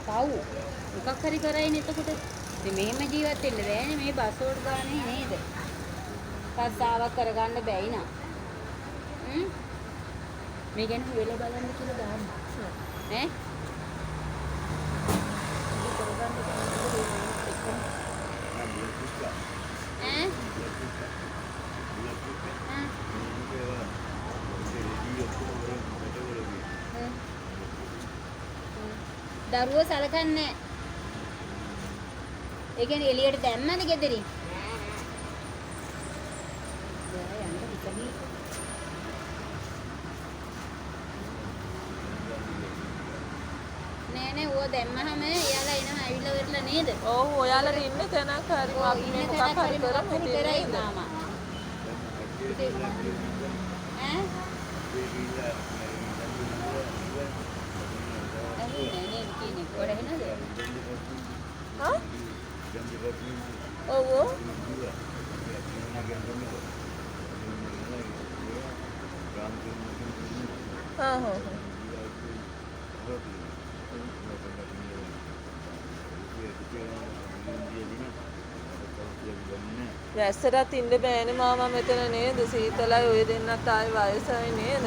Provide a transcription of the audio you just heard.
පව් මොකක් හරි කරයිනේ එතකොට. ඉතින් මෙහෙම ජීවත් වෙන්න බෑනේ මේ බස් වලට ගානේ නේද? රස්සාවක් කරගන්න බැයි නා. මේ ගැන වෙලා බලන්න කියලා දාන්න. ඈ? දරුවෝ සලකන්නේ. ඒ කියන්නේ එළියට දැම්මද ගෙදරින්? නෑ නෑ ඕවා දැම්මහම එයාලා එනවා ඇවිල්ලා වෙරලා නේද? ඔව් ඔයාලා ඉන්නේ තැනක් හරි අපි මේ මොකක් හරි කරමු කරයි මාමා. ඈ? හා? ඔව් ඔව්. හා හා. වැස්සටත් ඉන්න බෑනේ මාමා මෙතන නේද? සීතලයි ඔය දෙන්නත් ආයේ වයසයි නේද?